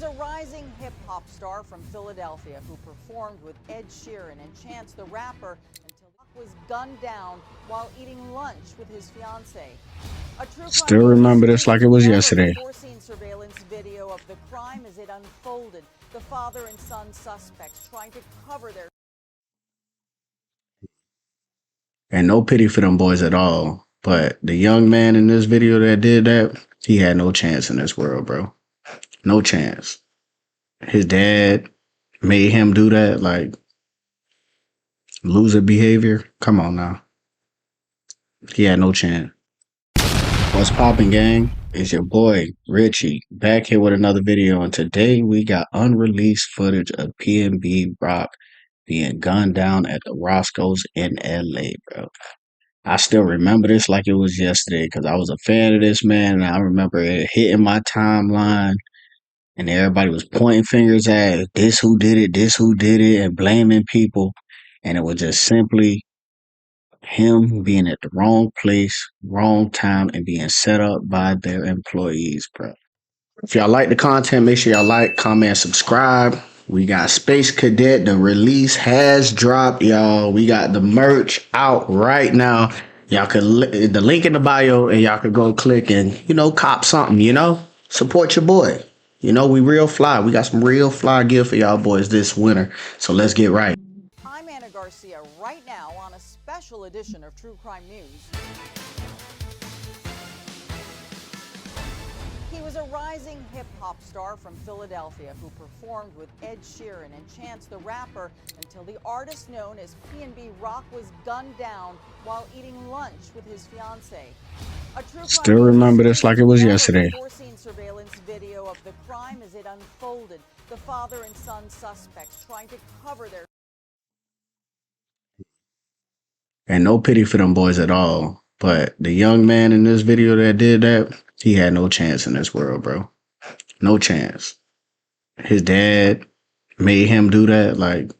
was a rising hip-hop star from Philadelphia who performed with Ed Sheeran and Chance the Rapper until he was gunned down while eating lunch with his fiancée. A true crime Still news remember this like it exclusive was never yesterday. before seen surveillance video of the crime as it unfolded. The father and son suspects trying to cover their... And no pity for them boys at all. But the young man in this video that did that, he had no chance in this world, bro. No chance. His dad made him do that, like loser behavior. Come on now. He had no chance. What's poppin', gang? It's your boy, Richie, back here with another video. And today we got unreleased footage of PNB Rock being gunned down at the Roscoe's in LA, bro. I still remember this like it was yesterday because I was a fan of this man. And I remember it hitting my timeline and everybody was pointing fingers at this who did it, this who did it, and blaming people. And it was just simply him being at the wrong place, wrong time, and being set up by their employees, bro. If y'all like the content, make sure y'all like, comment, subscribe. We got Space Cadet. The release has dropped, y'all. We got the merch out right now. Y'all could the link in the bio, and y'all could go click and cop something. Support your boy. We real fly. We got some real fly gear for y'all boys this winter. So let's get right. I'm Anna Garcia right now on a special edition of True Crime News. He was a rising hip-hop star from Philadelphia who performed with Ed Sheeran and Chance the Rapper until the artist known as PNB Rock was gunned down while eating lunch with his fiancée. A true Still remember this like it was never yesterday. before seen surveillance video of the crime as it unfolded. The father and son suspects trying to cover their... And no pity for them boys at all. But the young man in this video that did that, he had no chance in this world, bro. No chance. His dad made him do that, like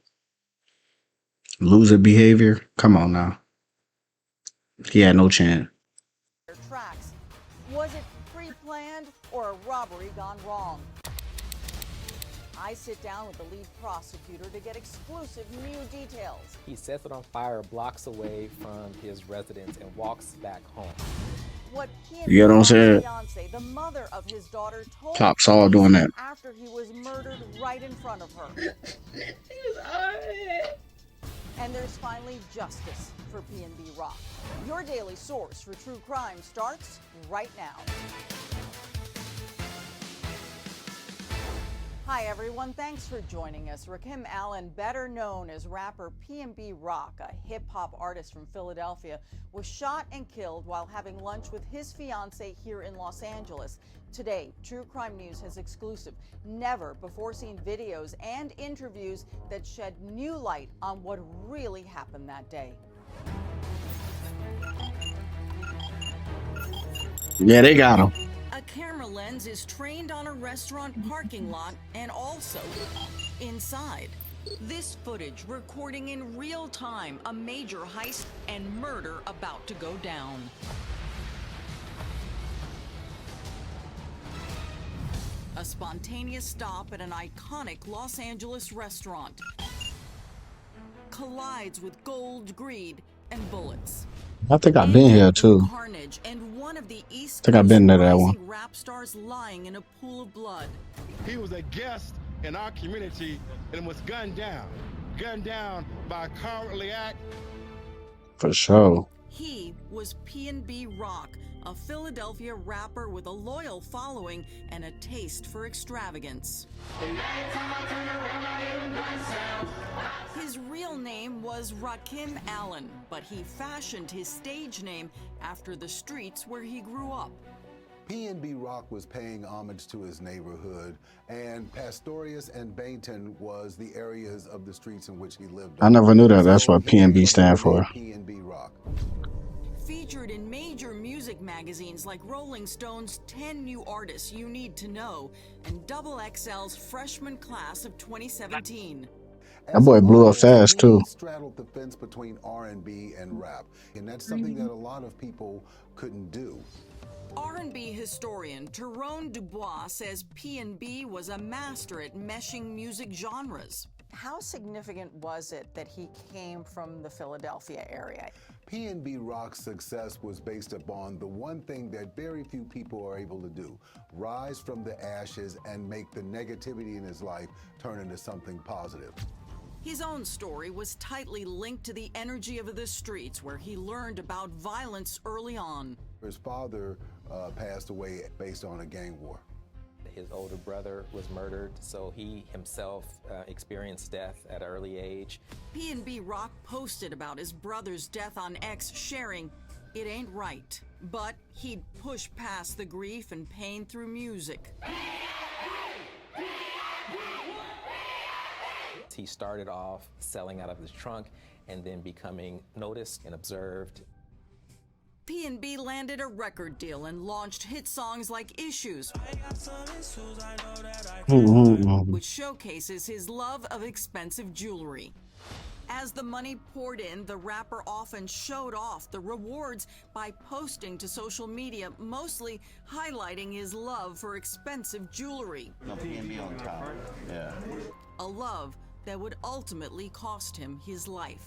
loser behavior. Come on now. He had no chance. Tracks. Was it pre-planned or a robbery gone wrong? I sit down with the lead prosecutor to get exclusive new details. He sets it on fire blocks away from his residence and walks back home. What You know what I'm saying? Fiance, the mother of his daughter, told Cops all doing that. after he was murdered right in front of her. And there's finally justice for PNB Rock. Your daily source for true crime starts right now. Hi everyone, thanks for joining us. Rakim Allen, better known as rapper PNB Rock, a hip-hop artist from Philadelphia, was shot and killed while having lunch with his fiancée here in Los Angeles. Today, True Crime News has exclusive, never-before-seen videos and interviews that shed new light on what really happened that day. Yeah, they got him. A camera lens is trained on a restaurant parking lot and also inside. This footage recording in real time a major heist and murder about to go down. A spontaneous stop at an iconic Los Angeles restaurant collides with gold, greed, and bullets. I think I've been here too. Carnage and one of the East I think I've been to that Coast one. rising rap stars lying in a pool of blood. He was a guest in our community and was gunned down by a cowardly act. For sure. He was PNB Rock, a Philadelphia rapper with a loyal following and a taste for extravagance. His real name was Rakim Allen, but he fashioned his stage name after the streets where he grew up. PNB Rock was paying homage to his neighborhood, and Pastorius and Bainton was the areas of the streets in which he lived. I never knew that. That's what PNB stand for. PNB Rock. Featured in major music magazines like Rolling Stone's 10 New Artists You Need to Know and XXL's freshman class of 2017. That boy blew up fast too. He straddled the fence between R&B and rap, and that's something that a lot of people couldn't do. R&B historian Tyrone Dubois says PNB was a master at meshing music genres. How significant was it that he came from the Philadelphia area? PNB Rock's success was based upon the one thing that very few people are able to do: rise from the ashes and make the negativity in his life turn into something positive. His own story was tightly linked to the energy of the streets, where he learned about violence early on. His father passed away based on a gang war. His older brother was murdered, so he himself experienced death at an early age. PNB Rock posted about his brother's death on X, sharing, "It ain't right." But he'd push past the grief and pain through music. He started off selling out of his trunk and then becoming noticed and observed. PNB landed a record deal and launched hit songs like Issues, which showcases his love of expensive jewelry. As the money poured in, the rapper often showed off the rewards by posting to social media, mostly highlighting his love for expensive jewelry. No PNB on top. Yeah. A love that would ultimately cost him his life.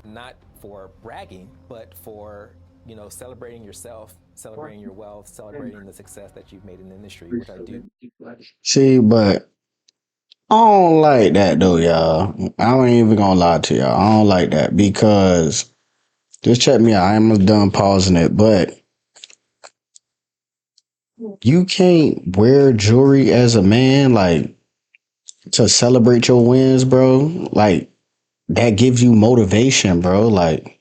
Not for bragging, but for, celebrating yourself, celebrating your wealth, celebrating the success that you've made in the industry, which I do. See, but I don't like that though, y'all. I ain't even gonna lie to y'all. I don't like that because just check me out. I am done pausing it, but you can't wear jewelry as a man, like, to celebrate your wins, bro. Like, that gives you motivation, bro. Like,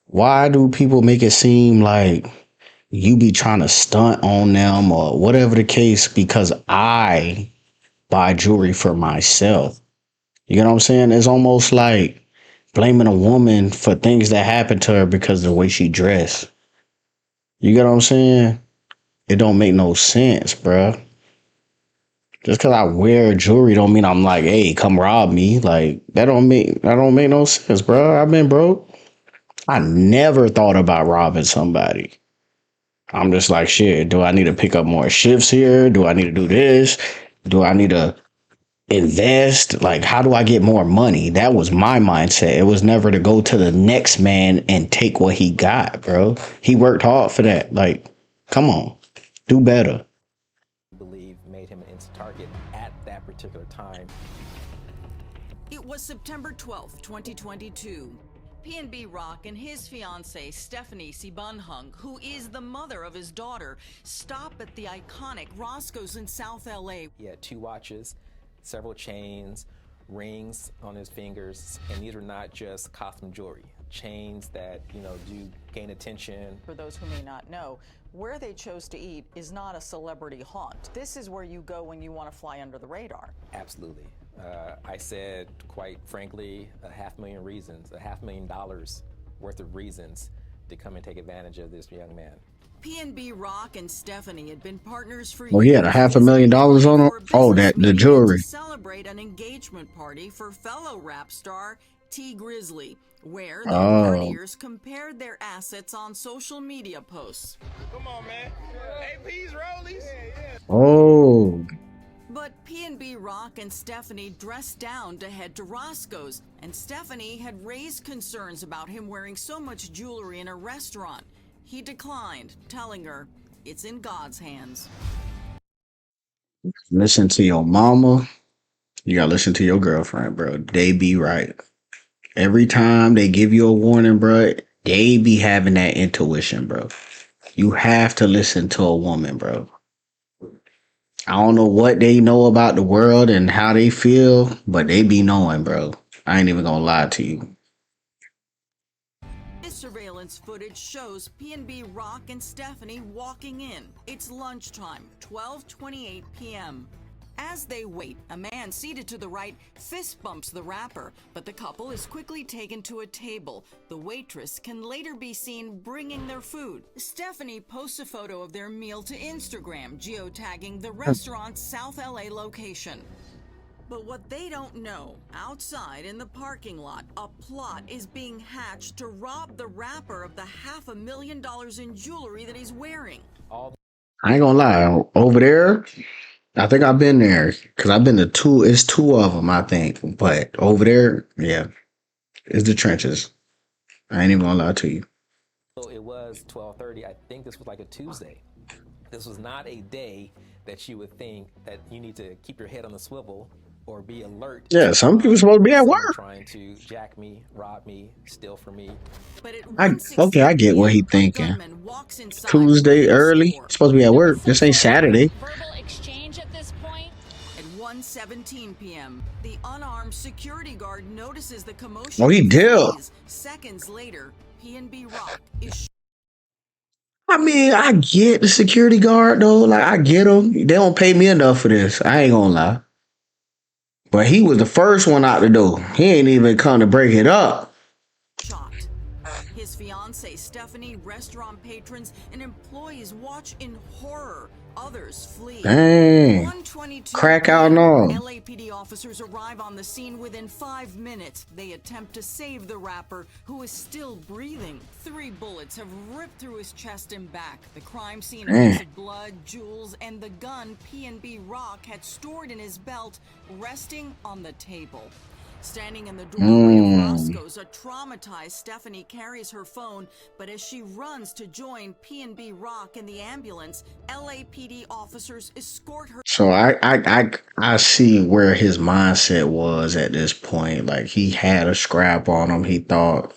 why do people make it seem like you be trying to stunt on them or whatever the case because I buy jewelry for myself? You know what I'm saying? It's almost like blaming a woman for things that happen to her because of the way she dressed. You get what I'm saying? It don't make no sense, bro. Just because I wear jewelry don't mean I'm like, hey, come rob me. Like, that don't make no sense, bro. I've been broke. I never thought about robbing somebody. I'm just like, shit, do I need to pick up more shifts here? Do I need to do this? Do I need to invest? Like, how do I get more money? That was my mindset. It was never to go to the next man and take what he got, bro. He worked hard for that. Like, come on, do better. Believe made him an instant target at that particular time. It was September 12th, 2022. PNB Rock and his fiancée, Stephanie Sibunhung, who is the mother of his daughter, stop at the iconic Roscoe's in South LA. He had 2 watches, several chains, rings on his fingers, and these are not just costume jewelry. Chains that, do gain attention. For those who may not know, where they chose to eat is not a celebrity haunt. This is where you go when you want to fly under the radar. Absolutely. I said, quite frankly, $500,000 reasons, $500,000 worth of reasons to come and take advantage of this young man. PNB Rock and Stephanie had been partners for years. Oh, he had $500,000 on him? Oh, the jewelry. To celebrate an engagement party for fellow rap star T Grizzly, where the partiers compared their assets on social media posts. Come on, man. AP's rollies. Oh. But PNB Rock and Stephanie dressed down to head to Roscoe's, and Stephanie had raised concerns about him wearing so much jewelry in a restaurant. He declined, telling her it's in God's hands. Listen to your mama. You gotta listen to your girlfriend, bro. They be right. Every time they give you a warning, bro, they be having that intuition, bro. You have to listen to a woman, bro. I don't know what they know about the world and how they feel, but they be knowing, bro. I ain't even gonna lie to you. This surveillance footage shows PNB Rock and Stephanie walking in. It's lunchtime, 12:28 p.m. As they wait, a man seated to the right fist bumps the rapper, but the couple is quickly taken to a table. The waitress can later be seen bringing their food. Stephanie posts a photo of their meal to Instagram, geotagging the restaurant's South LA location. But what they don't know, outside in the parking lot, a plot is being hatched to rob the rapper of the $500,000 in jewelry that he's wearing. I ain't gonna lie. Over there, I think I've been there because I've been to two. It's two of them, I think. But over there, yeah, it's the trenches. I ain't even gonna lie to you. So it was 12:30. I think this was like a Tuesday. This was not a day that you would think that you need to keep your head on the swivel or be alert. Yeah, some people supposed to be at work. Trying to jack me, rob me, steal from me. But Okay, I get what he thinking. Tuesday early, supposed to be at work. This ain't Saturday. Verbal exchange at this point. At 1:17 p.m., the unarmed security guard notices the commotion. Oh, he did. Seconds later, PNB Rock is. I mean, I get the security guard though. Like, I get him. They don't pay me enough for this. I ain't gonna lie. But he was the first one out the door. He ain't even come to break it up. Shot. His fiancée Stephanie, restaurant patrons, and employees watch in horror. Others flee. Dang. Crack out and all. LAPD officers arrive on the scene within 5 minutes. They attempt to save the rapper, who is still breathing. 3 bullets have ripped through his chest and back. The crime scene of blood, jewels, and the gun PNB Rock had stored in his belt, resting on the table. Standing in the doorway of Roscoe's, a traumatized Stephanie carries her phone, but as she runs to join PNB Rock in the ambulance, LAPD officers escort her. So I see where his mindset was at this point. Like, he had a scrap on him, he thought.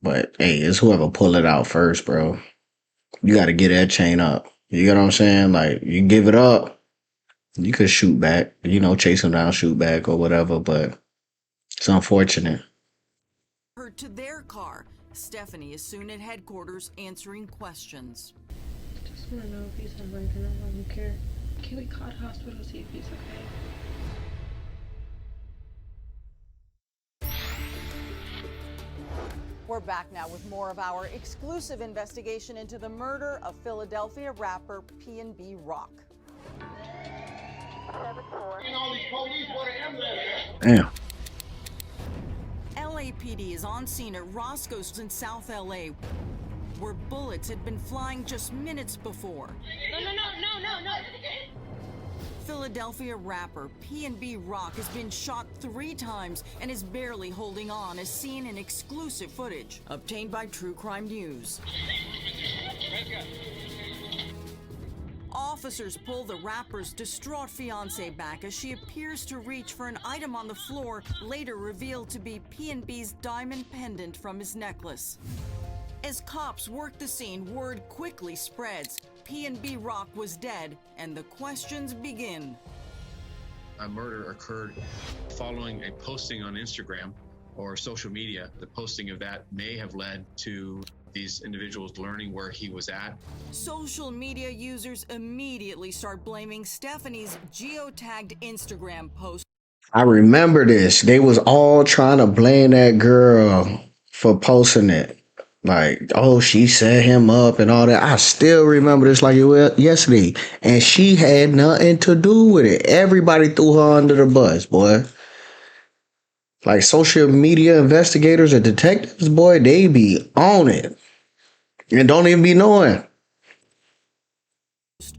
But hey, it's whoever pull it out first, bro. You got to get that chain up. You get what I'm saying? Like, you give it up, you could shoot back, chase him down, shoot back or whatever, but it's unfortunate. Her to their car. Stephanie is soon at headquarters answering questions. Just want to know if he's alright or not. I don't care. Can we call the hospital to see if he's okay? We're back now with more of our exclusive investigation into the murder of Philadelphia rapper PNB Rock. Damn. LAPD is on scene at Roscoe's in South LA, where bullets had been flying just minutes before. No. Philadelphia rapper PNB Rock has been shot 3 times and is barely holding on, as seen in exclusive footage obtained by True Crime News. Officers pull the rapper's distraught fiancée back as she appears to reach for an item on the floor, later revealed to be PNB's diamond pendant from his necklace. As cops work the scene, word quickly spreads. PNB Rock was dead, and the questions begin. A murder occurred following a posting on Instagram or social media. The posting of that may have led to these individuals learning where he was at. Social media users immediately start blaming Stephanie's geotagged Instagram post. I remember this. They was all trying to blame that girl for posting it. Like, oh, she set him up and all that. I still remember this like it was yesterday. And she had nothing to do with it. Everybody threw her under the bus, boy. Like, social media investigators or detectives, boy, they be on it. And don't even be knowing.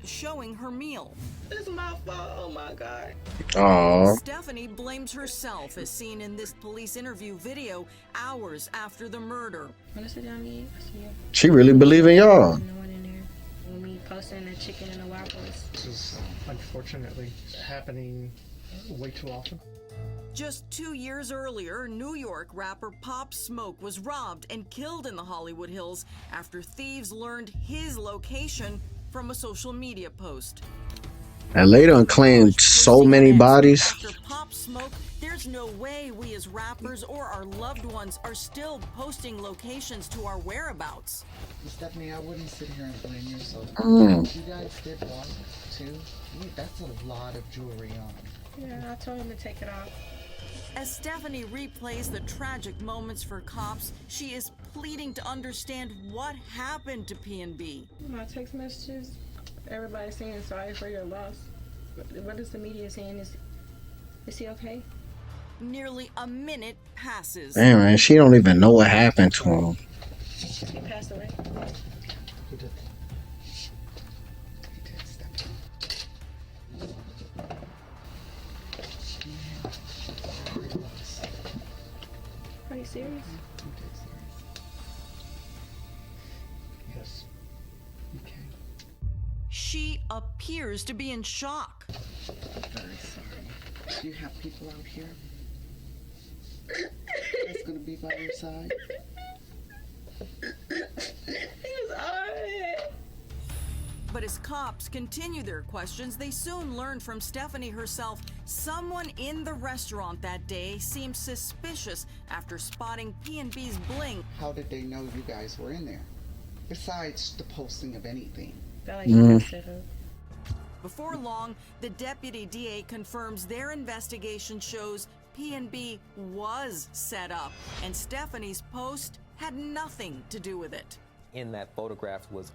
Showing her meal. It's my fault. Oh my God. Aww. Stephanie blames herself, as seen in this police interview video hours after the murder. Wanna sit down and eat? I see you. She really believe in y'all. No one in there. When we posting the chicken and the waffles. This is unfortunately happening way too often. Just 2 years earlier, New York rapper Pop Smoke was robbed and killed in the Hollywood Hills after thieves learned his location from a social media post. And later on claimed so many bodies. After Pop Smoke, there's no way we as rappers or our loved ones are still posting locations to our whereabouts. Stephanie, I wouldn't sit here and blame yourself. You guys did one, two. That's a lot of jewelry on. Yeah, I told him to take it off. As Stephanie replays the tragic moments for cops, she is pleading to understand what happened to PNB. My text messages, everybody's saying sorry for your loss. What is the media saying is Is he okay? Nearly a minute passes. Damn, man, she don't even know what happened to him. He passed away. He did. He did step Are you serious? Yes. You can. She appears to be in shock. Very sorry. Do you have people out here that's gonna be by your side? He was alright. But as cops continue their questions, they soon learn from Stephanie herself someone in the restaurant that day seemed suspicious after spotting PNB's bling. How did they know you guys were in there? Besides the posting of anything. Felt like he was set up. Before long, the deputy DA confirms their investigation shows PNB was set up, and Stephanie's post had nothing to do with it. In that photograph was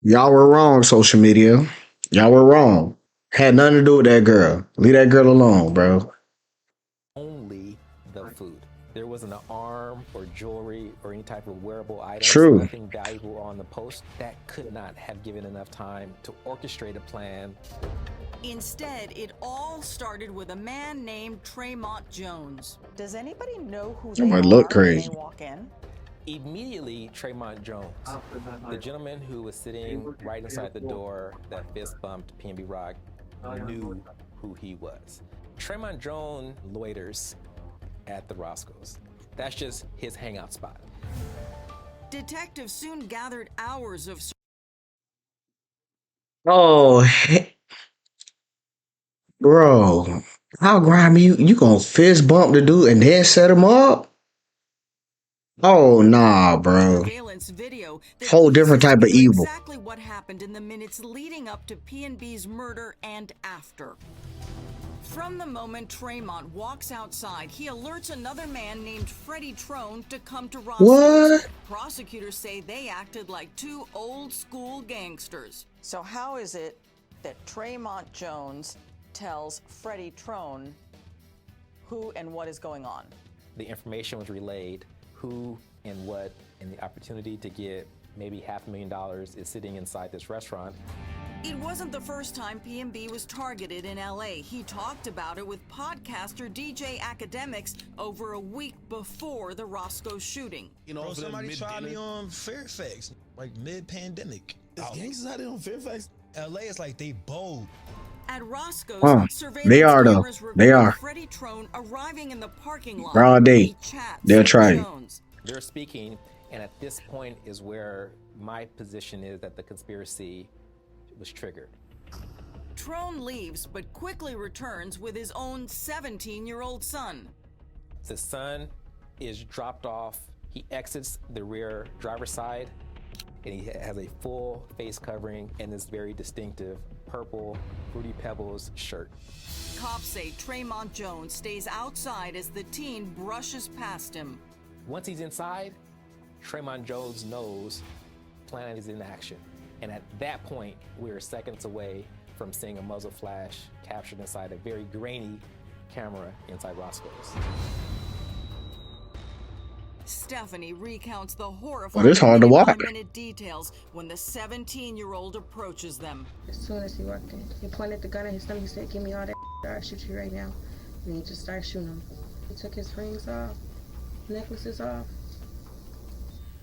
Y'all were wrong, social media. Y'all were wrong. Had nothing to do with that girl. Leave that girl alone, bro. only the food. There wasn't an arm or jewelry or any type of wearable item. True. Nothing valuable on the post. That could not have given enough time to orchestrate a plan. Instead, it all started with a man named Tremont Jones. Does anybody know who they might are look when crazy. they walk in? Immediately, Tremont Jones, the gentleman who was sitting right inside the door that fist bumped PNB Rock, knew who he was. Tremont Jones loiters at the Roscoe's. That's just his hangout spot. Detectives soon gathered hours of Oh, bro. How grimy you gonna fist bump the dude and then set him up? Oh, nah, bro. surveillance video that Whole different pieces type of together evil. exactly what happened in the minutes leading up to PNB's murder and after. From the moment Tremont walks outside, he alerts another man named Freddie Trone to come to Roscoe's. What? Prosecutors say they acted like two old-school gangsters. So how is it that Tremont Jones tells Freddie Trone who and what is going on? The information was relayed, who and what, and the opportunity to get maybe $500,000 is sitting inside this restaurant. It wasn't the first time PNB was targeted in LA. He talked about it with podcaster DJ Academics over a week before the Roscoe shooting. You know, somebody tried me on Fairfax, like mid-pandemic. There's gangsters out there on Fairfax. LA is like they bold. At Roscoe's, surveillance they are though. cameras They revealed are. Freddie Trone arriving in the parking lot. Broad day. He chats They'll with try you. Jones. They're speaking, and at this point is where my position is that the conspiracy was triggered. Trone leaves, but quickly returns with his own 17-year-old son. The son is dropped off. He exits the rear driver's side, and he has a full face covering and this very distinctive purple Fruity Pebbles shirt. Cops say Tremont Jones stays outside as the teen brushes past him. Once he's inside, Tremont Jones knows plan is in action. And at that point, we're seconds away from seeing a muzzle flash captured inside a very grainy camera inside Roscoe's. Stephanie recounts the Oh, horrifying this hard to watch. minute details when the 17-year-old approaches them. As soon as he walked in, he pointed the gun at his stomach. He said, "Give me all that. I'll shoot you right now." And he just started shooting him. He took his rings off, necklaces off,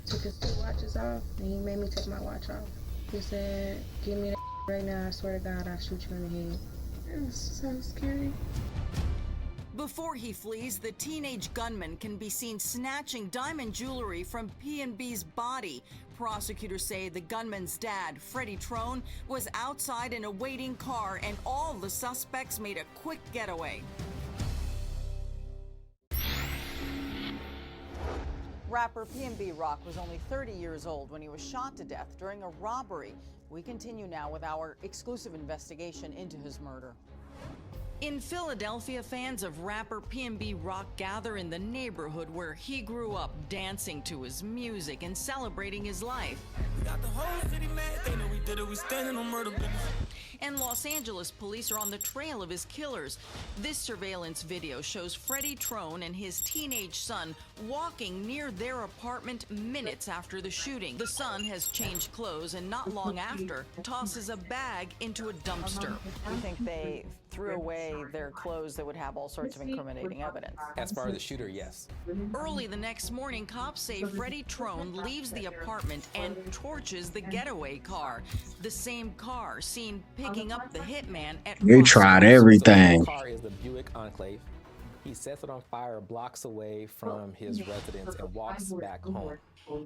took his 2 watches off, and he made me take my watch off. He said, "Give me that right now. I swear to God, I'll shoot you in the head." It was so scary. Before he flees, the teenage gunman can be seen snatching diamond jewelry from PNB's body. Prosecutors say the gunman's dad, Freddie Trone, was outside in a waiting car, and all the suspects made a quick getaway. Rapper PNB Rock was only 30 years old when he was shot to death during a robbery. We continue now with our exclusive investigation into his murder. In Philadelphia, fans of rapper PNB Rock gather in the neighborhood where he grew up, dancing to his music and celebrating his life. And Los Angeles police are on the trail of his killers. This surveillance video shows Freddie Trone and his teenage son walking near their apartment minutes after the shooting. The son has changed clothes and not long after tosses a bag into a dumpster. I think they threw away their clothes that would have all sorts of incriminating evidence. As far as the shooter, yes. Early the next morning, cops say Freddie Trone leaves the apartment and torches the getaway car. The same car seen picking up the hitman at They tried So everything. the car is the Buick Enclave. He sets it on fire blocks away from his residence and walks back home.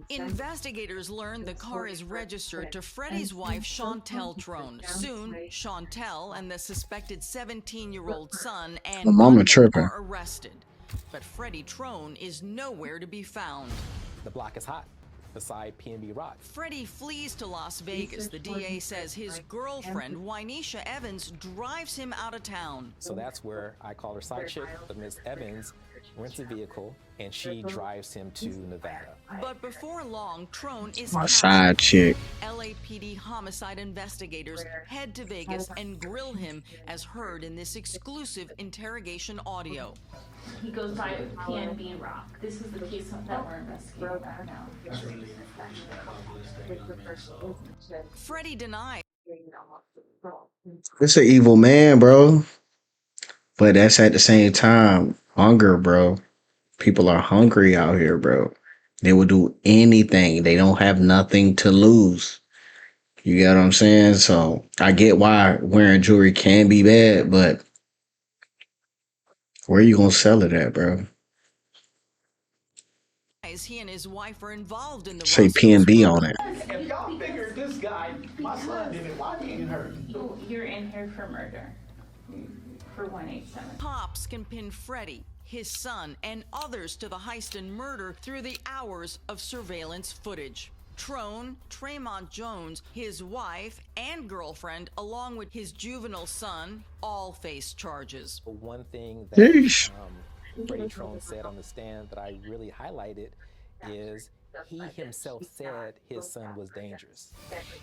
Investigators learned the car is registered to Freddie's wife, Chantel Trone. Soon, Chantel and the suspected 17-year-old son and My mama gunman tripping. are arrested. But Freddie Trone is nowhere to be found. The block is hot beside PNB Rock. Freddie flees to Las Vegas. The DA says his girlfriend, Wynisha Evans, drives him out of town. So that's where I call her side chick, but Miss Evans rents a vehicle and she drives him to Nevada. But before long, Trone is My captured. side chick. LAPD homicide investigators head to Vegas and grill him as heard in this exclusive interrogation audio. He goes by PNB Rock. This is the case that we're investigating right now. Freddie denies. It's an evil man, bro. But that's at the same time hunger, bro. People are hungry out here, bro. They will do anything. They don't have nothing to lose. You get what I'm saying? So I get why wearing jewelry can be bad, but where you gonna sell it at, bro? He and his wife are involved in the Say Ross PNB on it. If y'all figured this guy, my son did it, why me and her? You're in here for murder. For 187. Cops can pin Freddie, his son, and others to the heist and murder through the hours of surveillance footage. Trone, Tremont Jones, his wife and girlfriend, along with his juvenile son, all face charges. One thing Yeesh. that Freddie Trone said on the stand that I really highlighted is he himself said his son was dangerous.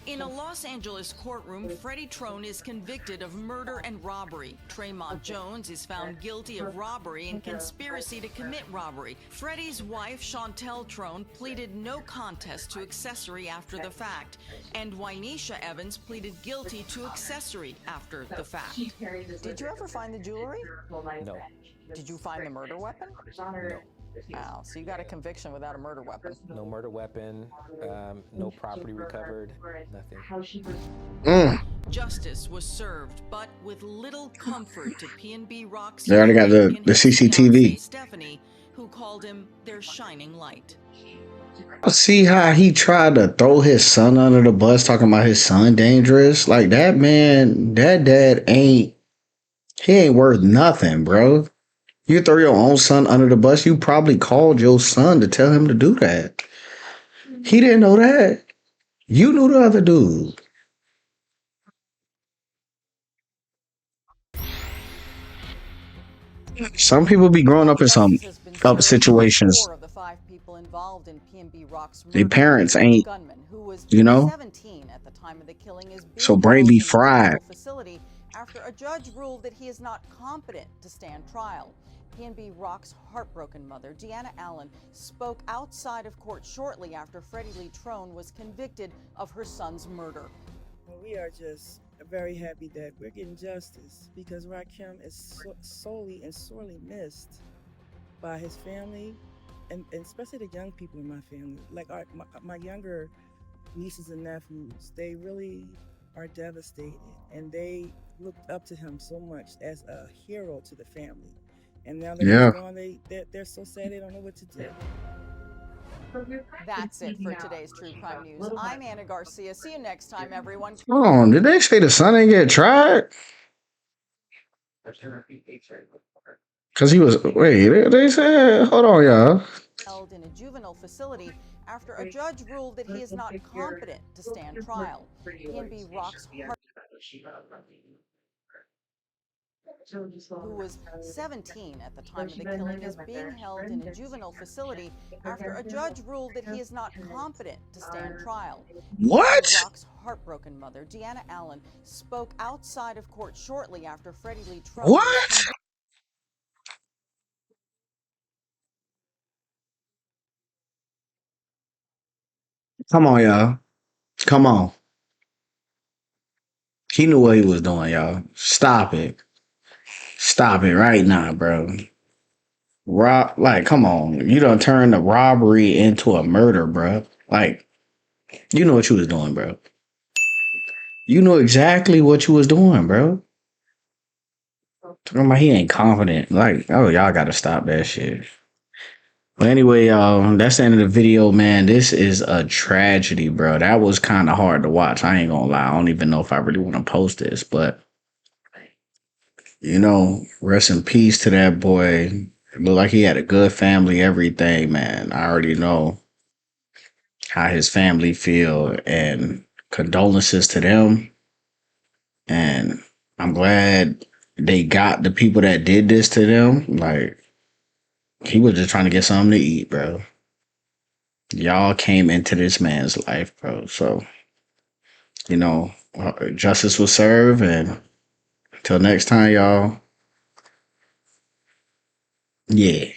In a Los Angeles courtroom, Freddie Trone is convicted of murder and robbery. Tremont Jones is found guilty of robbery and conspiracy to commit robbery. Freddie's wife, Chantel Trone, pleaded no contest to accessory after the fact. And Wynisha Evans pleaded guilty to accessory after the fact. Did you ever find the jewelry? No. Did you find the murder weapon? No. Wow, so you got a conviction without a murder weapon. No murder weapon, no property recovered, nothing. Justice was served, but with little comfort to PNB Rock's They already got the CCTV. Stephanie, who called him their shining light. I see how he tried to throw his son under the bus, talking about his son dangerous. Like that man, that dad he ain't worth nothing, bro. You throw your own son under the bus, you probably called your son to tell him to do that. He didn't know that. You knew the other dude. Some people be growing up in some up situations. 4 of the 5 people involved in PNB Rock's Their murder, parents including ain't, the gunman, who was you know? 17 at the time of the killing, is being So brain be held in a fried. juvenile facility after a judge ruled that he is not competent to stand trial. PNB Rock's heartbroken mother, Deanna Allen, spoke outside of court shortly after Freddie Lee Trone was convicted of her son's murder. Well, we are just very happy that we're getting justice because Rakim is solely and sorely missed by his family and especially the young people in my family. Like my younger nieces and nephews, they really are devastated and they looked up to him so much as a hero to the family. And now that he's gone, they're so sad they don't know what to do. That's it for today's True Crime News. I'm Anna Garcia. See you next time, everyone. Hold on, did they say the son ain't get tried? Because he was, wait, they said, hold on, y'all. Held in a juvenile facility after a judge ruled that he is not competent to stand trial. PNB Rock's who was 17 at the time of the killing, is being held in a juvenile facility after a judge ruled that he is not competent to stand trial. What? Rock's heartbroken mother, Deanna Allen, spoke outside of court shortly after Freddie Lee Trone was What? convicted. Come on, y'all. Come on. He knew what he was doing, y'all. Stop it. Stop it right now, bro. Like, come on. You done turned the robbery into a murder, bro. Like, you know what you was doing, bro. You know exactly what you was doing, bro. Talking about he ain't confident. Like, oh, y'all gotta stop that shit. But anyway, y'all, that's the end of the video, man. This is a tragedy, bro. That was kind of hard to watch. I ain't gonna lie. I don't even know if I really want to post this, but rest in peace to that boy. It looked like he had a good family, everything, man. I already know how his family feel, and condolences to them. And I'm glad they got the people that did this to them. Like, he was just trying to get something to eat, bro. Y'all came into this man's life, bro. So, justice will serve. And until next time, y'all. Yeah.